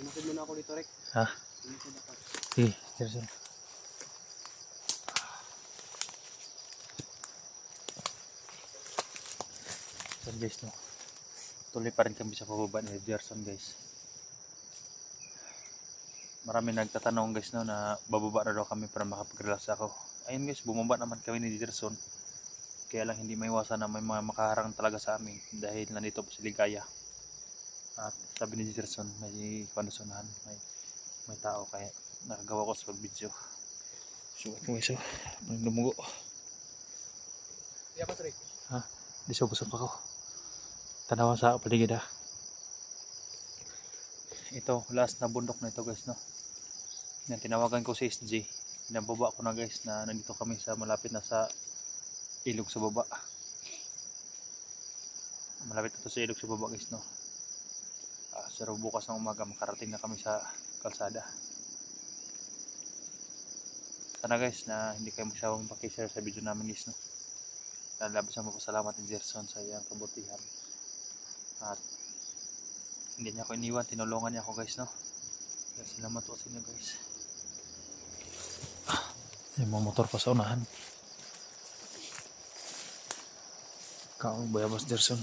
Unahin mo na ako dito, Rek. Ha? Sige, Gerson. So guys, no, tuloy pa rin kami sa pababa ni Gerson guys. Marami nagtatanong guys, no, na bababa na daw kami para makapag-relax ako. Ayun guys, bumaba naman kami ni Gerson. Kaya lang hindi maiwasan na may mga makaharang talaga sa amin dahil nandito po si Ligaya. At sabi ni Gerson, may panasunahan, may tao, kaya nakagawa ko sa pag-video. So ito guys, parang lumugo. Iya pa, Rek. Ha? Di so busog ako. Tanawan sa paligid ha. Ito, last na bundok na ito guys, no. Yan, tinawagan ko si SG. Pinababa ko na guys na nandito kami sa malapit na sa ilog sa baba. Malapit na to sa ilog sa baba guys, no. Pero bukas ng umaga makarating na kami sa kalsada. Sana guys na hindi kayo masyawang pakishare sa video namin guys, no. Labis ang mapasalamat ni Gerson sa iyang kabutihan. At hindi niya ako iniwan, tinulungan niya ako guys, no. Kaya salamat po sa inyo guys. May mga motor pa sa unahan. Kaong bayabas Gerson.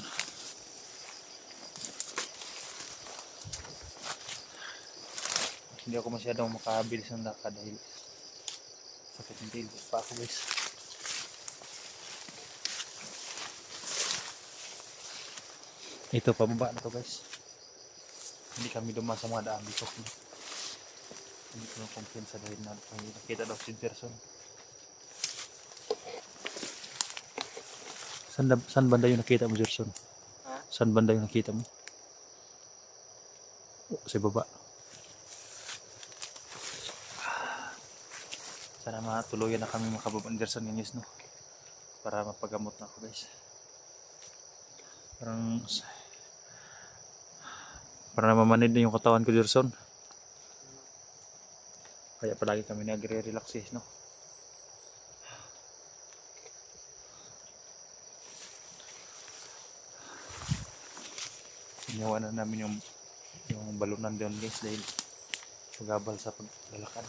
Hindi ako masyadong makabilis ng lakad dahil sakit ng tilbos pa ako guys. Ito pababa na to guys. Hindi kami dumaan sa mga daan dito. Hindi ko na kumpiyansa dahil nakita daw si Gerson. Saan banda yung nakita mo Gerson? Ha? Saan banda yung nakita mo? Sa baba. Sana matuluyan na kami makababa ni Gerson guys, no. Para mapagamot na ako guys. Para namamanid na yung katawan ko Gerson. Kaya palagi kami nagre-relax guys, no. Ginawa na namin yung balunan doon guys dahil pagabal sa paglalakad.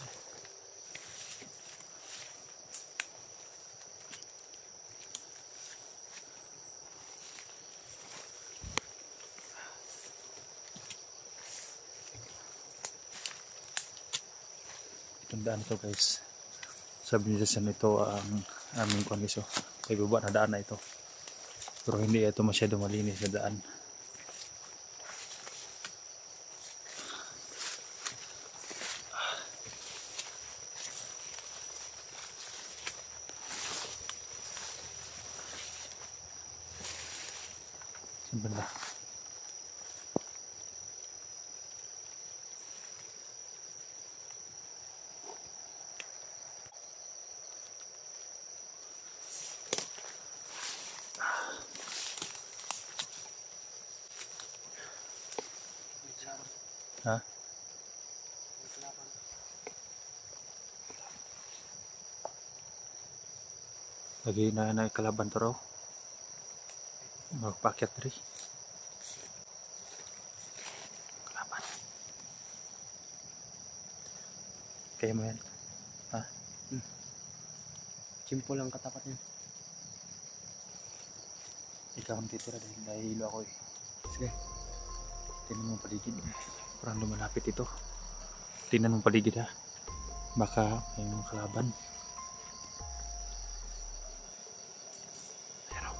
Itong daan ito guys, sabi niya sa ito ang aming kondisyon. May baba na daan na ito, pero hindi ito masyado malinis na daan. Saan banda? Ha? Lagi na kalaban to raw. Magpakyat rin. Kalaban. Kaya mo yan? Ha? Simple lang katapat niya. Ikaw ang titira dahil nahihilo ako eh. Sige. Tingnan mo paligid. Parang lumalapit ito. Tingnan mo paligid ha. Baka may mga kalaban. Ayan o.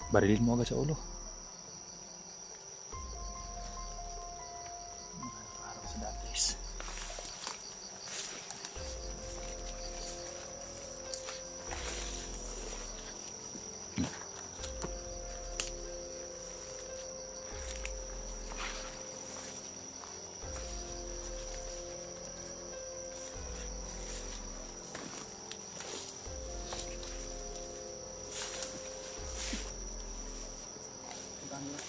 Barilin mo agad sa ulo. Parang sa datis. puntahan mo.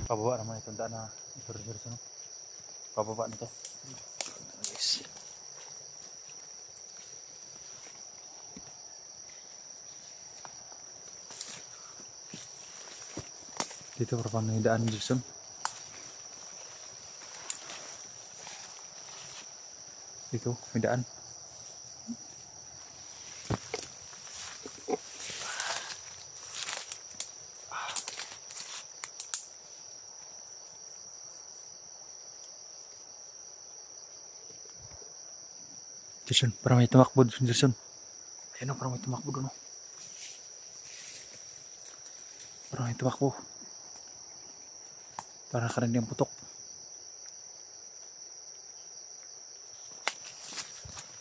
Pababa naman itong daan na ito rin no? Pababa na to. Guys. Dito parang may daan Jason. Dito may daan. Jason, parang may tumakbo doon, Jason. Ayun o, parang may tumakbo doon o. Parang may tumakbo. Parang nakarinig ang putok.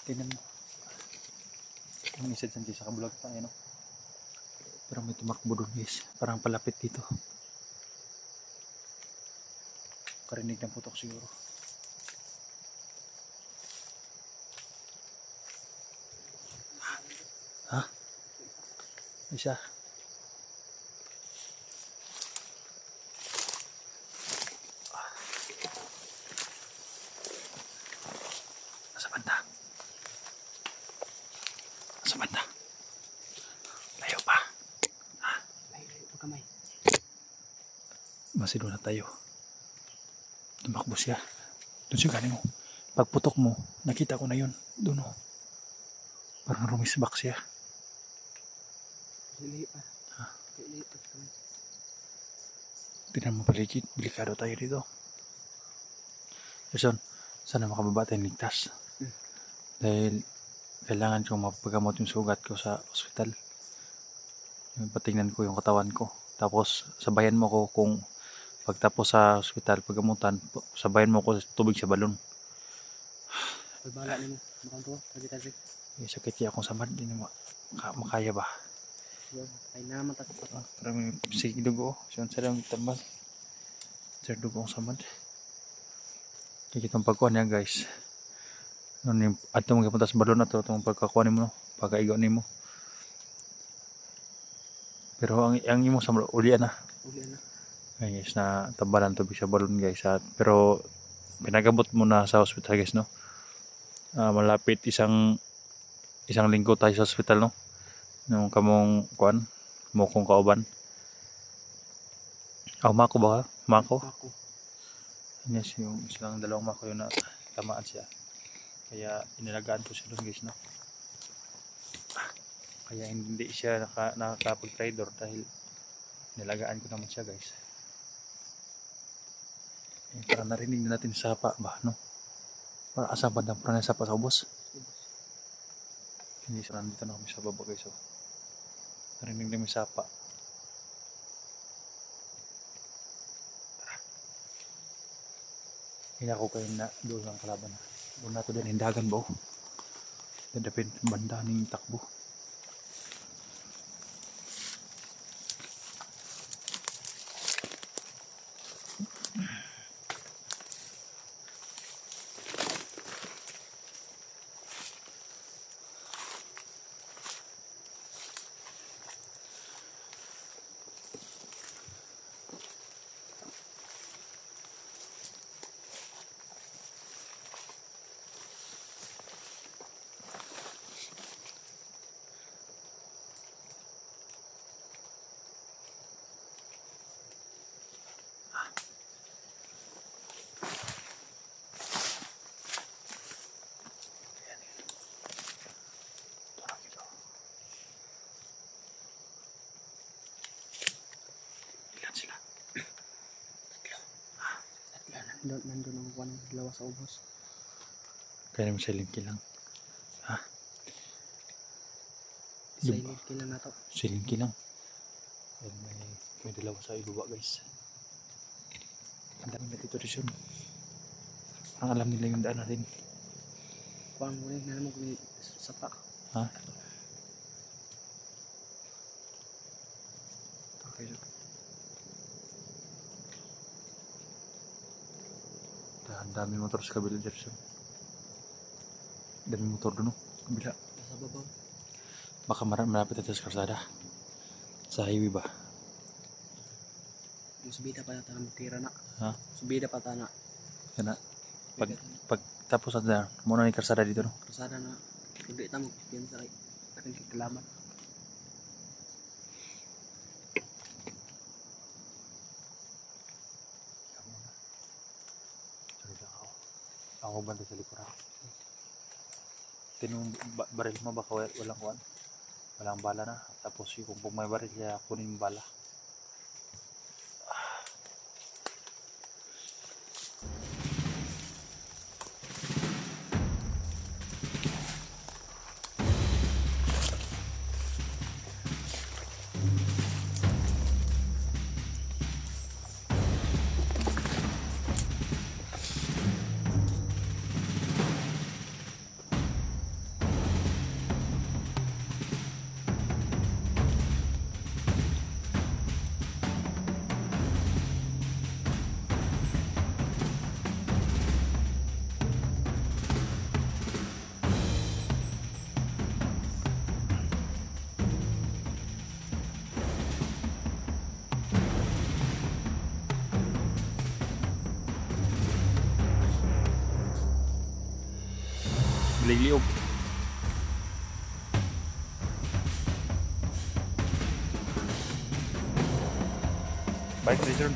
Tingnan mo. Ang isa dyan sa kabulag pa, ayun o. Parang may tumakbo doon, guys. Parang palapit dito. Karinig ng putok siguro. Ha? Isa. Nasa banda. Nasa banda. Layo pa. Ha? Layo pa kamay. Masilo na tayo. Tumakbo siya. Doon siya galing mo. Pagputok mo, nakita ko na yun. Doon o. Parang rumisbak siya. Layo pa. Ha? Layo pa kamay. Tingnan mo paligid. Delikado tayo dito. Jason, sana makababa tayong ligtas. Dahil kailangan kong mapagamot yung sugat ko sa ospital. Patingnan ko yung katawan ko. Tapos sabayan mo ko kung pagtapos sa ospital, pagamutan, sabayan mo ko tubig sa balon. Pagbala nimo. Mukhang to. Sakit-sakit. May sakit kaya akong samad. Hindi na makaya ba? Ay naman tayo pa. Parang may sige dugo. Siyon sa lang tambal. Sir dugo ang samad. Kikitang pagkuhan niya guys. At itong magpunta sa balon na ito. Itong pagkakuha mo. Pagkaigaw mo. Pero ang imo sa ulian na. Ulian na. Ay guys, na tabalan tubig sa balon guys. Pero pinagabot mo na sa hospital guys no. Malapit isang linggo tayo sa hospital no. Nung kamong kuan, mukong kauban. Mako ba? Mako? Ako. Yes, yung isang dalawang mako yun na tamaan siya. Kaya inalagaan ko siya doon guys no. Kaya hindi siya nakakapag-trader dahil nilagaan ko naman siya guys. Parang narinig na natin sapa ba no? Parang asang bandang parang sapa sa ubos. Hindi siya nandito na kami sa baba guys oh. Narinig na may sapa. Hinako kayo na doon ang kalaban na. Doon nato din hindagan ba oh. Dadapin banda ng takbo. Nandun ang kuwan ng dalawa sa ubos. Kaya naman silent kill lang. Silent kill lang na to. Silent kill lang. Dahil may dalawa sa ibaba guys. Ang dami na dito rin. Ang alam nila yung daan natin. Kuwan mo rin na naman kung sapa. Ha? Okay. Ang dami motor sa kabila dito. Dami motor doon, no? Kabila. Nasa babaw. Baka malapit ito sa karsada. Sa highway ba? Subida pa natin ang tira na. Ha? Subida pa tayo na. Yan na. Pag tapos na muna ni karsada dito, no? Karsada na. Hindi tamo. Yan sa aking kikalaman. Ako banda sa likuran. Tinong baril mo baka walang kuwan. Walang bala na. Tapos kung may baril kaya kunin yung bala. Liog. Bike return.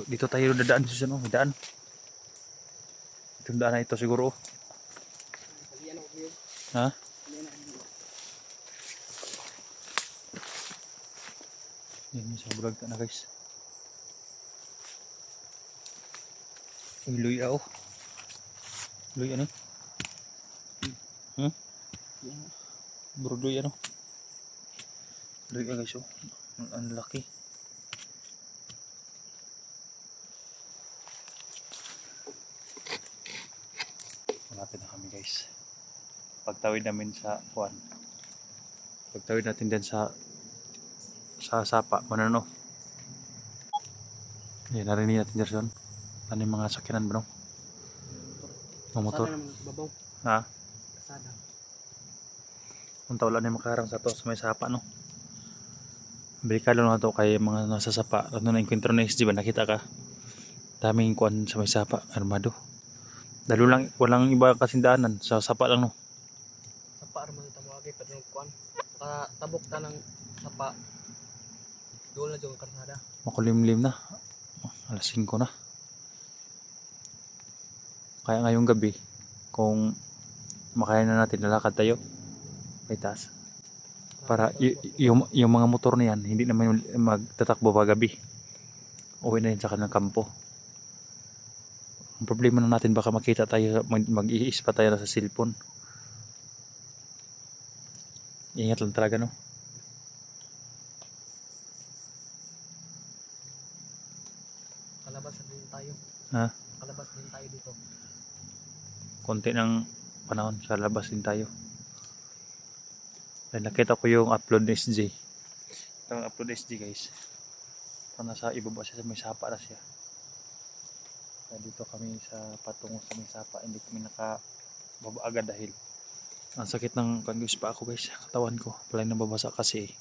Dito tayo dadaan sa ano, may daan. Itong daan na ito siguro. Ha? Yan yung sa bulag na guys. Uy, luy ako. Luy ano? Bro, luy ano? Luy guys, oh. Ang laki. Malapit na kami guys. Pagtawid namin sa kuwan. Pagtawid natin din sa sapa, manano. Yan, narinig natin Gerson. Ano yung mga sakyanan ba no? Mga motor. Kasada naman sa babaw. Ha? Kasada. Kung tawala na yung makarang sa to sa may sapa no. Delikado na to kay mga nasa sapa. Ano na enkwentro na SG ba? Nakita ka? Daming kuwan sa may sapa. Armado. Dalo lang, walang iba kasing daanan. Sa sapa lang no. Sapa armado tamo agay pa ng kuwan. Tabok ta ng sapa. Doon na yung karsada. Makulimlim na. Alas 5 na. Kaya ngayong gabi, kung makaya na natin, lalakad tayo kay taas. Para yung mga motor na yan, hindi naman magtatakbo pa gabi. Uwi na yun sa kanilang kampo. Ang problema na natin, baka makita tayo, mag-iis pa tayo na sa cellphone. Ingat lang talaga no. Kalabas din tayo. Ha? Kalabas din tayo dito. Konti ng panahon sa labas din tayo. Then, nakita ko yung upload ni SG. Ito yung upload ni SG guys. Ito nasa ibaba siya sa may sapa na siya. Kaya dito kami sa patungo sa may sapa. Hindi kami nakababa agad dahil ang sakit ng guys pa ako guys. Katawan ko. Palang nababasa kasi.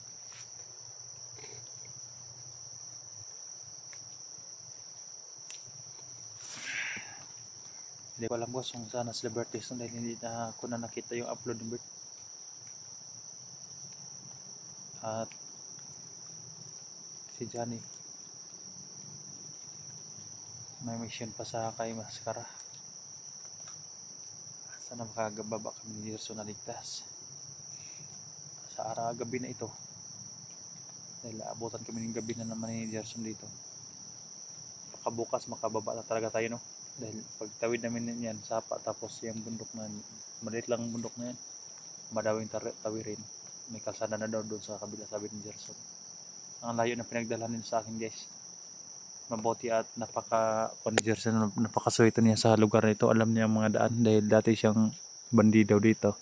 Hindi ko alam boss kung saan sa Liberties dahil hindi na ako na nakita yung upload ng Bert. At si Johnny may mission pa sa kay Mascara. Sana makagababa kami ni Gerson na ligtas sa gabi na ito, dahil abutan kami ng gabi na naman ni Gerson dito. Baka bukas makababa na talaga tayo, no? Dahil pagtawid namin yan sapa, tapos yung bundok na maliit lang ang bundok na yan, madawing tawirin, may kalsada na daw doon sa kabila, sabi ni Gerson. Ang layo na pinagdalhan sa akin, guys. Mabuti at napakaswerte niya sa lugar nito. Alam niya ang mga daan dahil dati siyang bandido dito.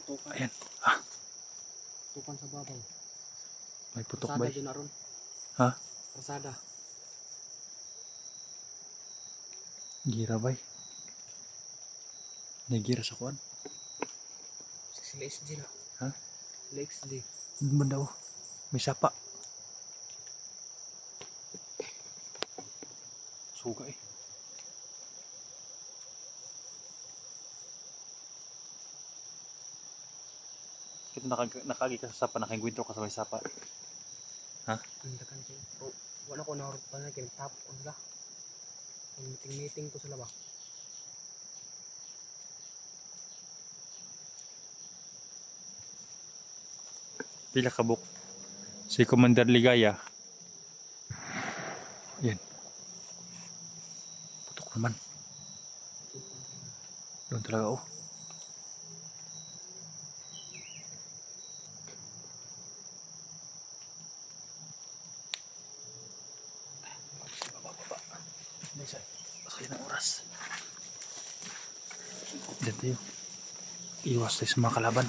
Tukan. Ayan. Tukan sa babaw. May putok Karsada ba? dyan aron. Ha? Karsada. Gira ba? Nagira sa kuwan? Sila XG na. Ha? Sila XG. Banda oh. May sapa. Suga eh. Kita nakagi ka sa sapa, nakingwintro ka sa may sapa. Ha? Ang dakan kayo. Oh, wala ko na pa na kinatap ko sila. Meeting ko sila ba? Pila ka buk. Si Commander Ligaya. Yan. Putok naman. Doon talaga oh. Baba. Masaya ng oras. Diyan tayo. Iwas tayo sa mga kalaban.